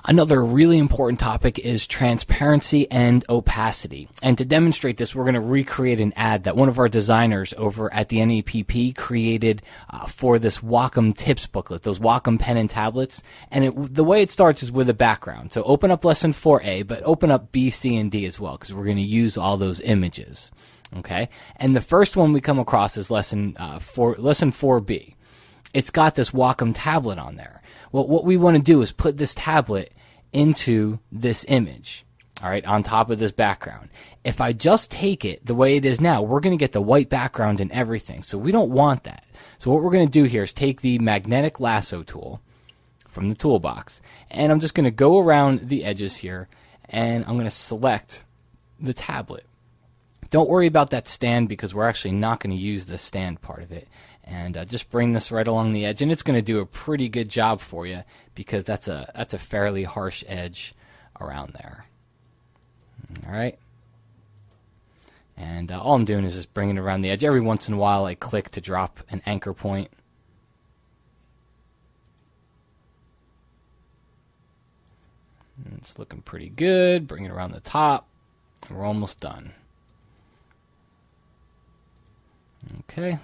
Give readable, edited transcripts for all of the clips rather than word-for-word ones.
Another really important topic is transparency and opacity. And to demonstrate this, we're going to recreate an ad that one of our designers over at the NAPP created for this Wacom tips booklet, those Wacom pen and tablets. And the way it starts is with a background. So open up lesson 4A, but open up B, C, and D as well, because we're going to use all those images. Okay? And the first one we come across is lesson 4B. It's got this Wacom tablet on there. Well, what we want to do is put this tablet into this image, all right, on top of this background. If I just take it the way it is now, we're going to get the white background and everything. So we don't want that. So what we're going to do here is take the magnetic lasso tool from the toolbox, and I'm just going to go around the edges here, and I'm going to select the tablet. Don't worry about that stand because we're actually not going to use the stand part of it. And just bring this right along the edge, and it's going to do a pretty good job for you because that's a fairly harsh edge around there. All right. And all I'm doing is just bringing it around the edge. Every once in a while I click to drop an anchor point. And it's looking pretty good. Bring it around the top. And we're almost done. Okay.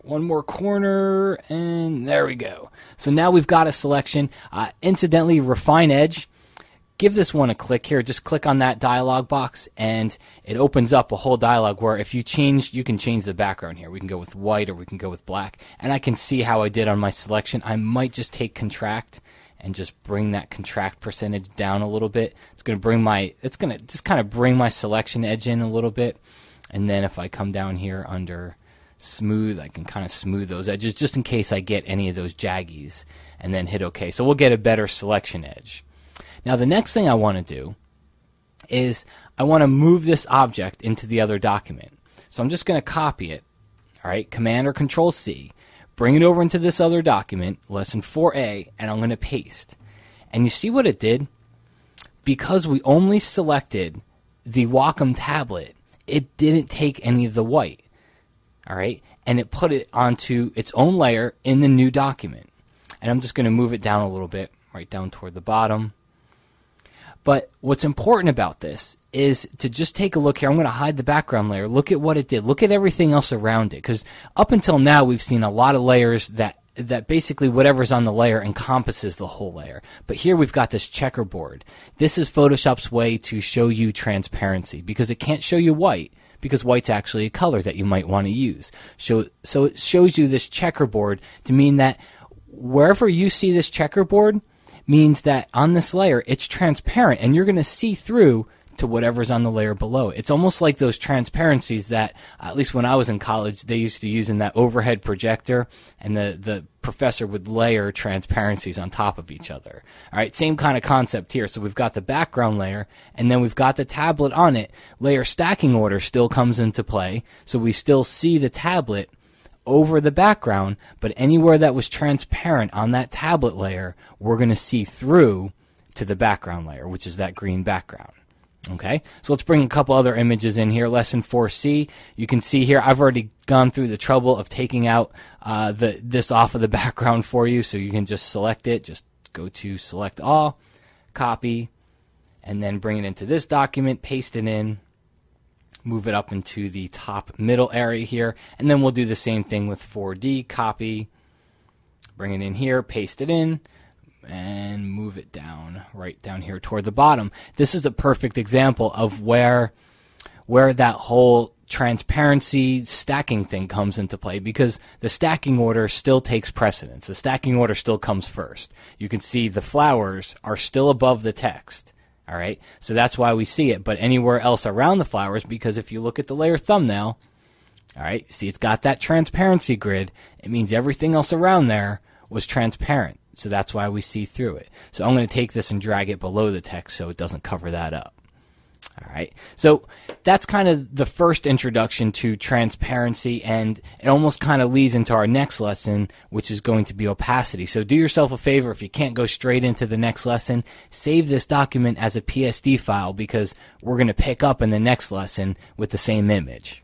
One more corner, and there we go. So now we've got a selection. Incidentally, refine edge. Give this one a click here. Just click on that dialog box, and it opens up a whole dialog where if you change, you can change the background here. We can go with white or we can go with black. And I can see how I did on my selection. I might just take contract and just bring that contract percentage down a little bit. It's going to just kind of bring my selection edge in a little bit. And then if I come down here under smooth, I can kind of smooth those edges just in case I get any of those jaggies, and then hit OK. So we'll get a better selection edge. Now the next thing I want to do is I want to move this object into the other document. So I'm just going to copy it, all right, Command or Control C, bring it over into this other document, lesson 4A, and I'm going to paste. And you see what it did? Because we only selected the Wacom tablet, it didn't take any of the white. All right, and it put it onto its own layer in the new document. And I'm just going to move it down a little bit, right down toward the bottom. But what's important about this is to just take a look here. I'm going to hide the background layer. Look at what it did. Look at everything else around it. Because up until now, we've seen a lot of layers that basically whatever's on the layer encompasses the whole layer. But here we've got this checkerboard. This is Photoshop's way to show you transparency because it can't show you white, because white's actually a color that you might want to use. So it shows you this checkerboard to mean that wherever you see this checkerboard means that on this layer it's transparent and you're going to see through to whatever's on the layer below. It's almost like those transparencies that, at least when I was in college, they used to use in that overhead projector, and the professor would layer transparencies on top of each other. All right, same kind of concept here. So we've got the background layer, and then we've got the tablet on it. Layer stacking order still comes into play, so we still see the tablet over the background, but anywhere that was transparent on that tablet layer, we're going to see through to the background layer, which is that green background. Okay, so let's bring a couple other images in here. Lesson 4C, you can see here I've already gone through the trouble of taking out this off of the background for you, so you can just select it. Just go to Select All, copy, and then bring it into this document, paste it in, move it up into the top middle area here, and then we'll do the same thing with 4D, copy, bring it in here, paste it in, and move it down, right down here toward the bottom. This is a perfect example of where that whole transparency stacking thing comes into play, because the stacking order still takes precedence. The stacking order still comes first. You can see the flowers are still above the text. All right, so that's why we see it. But anywhere else around the flowers, because if you look at the layer thumbnail, all right, see it's got that transparency grid. It means everything else around there was transparent. So that's why we see through it. So I'm going to take this and drag it below the text so it doesn't cover that up. All right, so that's kind of the first introduction to transparency, and it almost kind of leads into our next lesson, which is going to be opacity. So do yourself a favor, if you can't go straight into the next lesson, save this document as a PSD file, because we're going to pick up in the next lesson with the same image.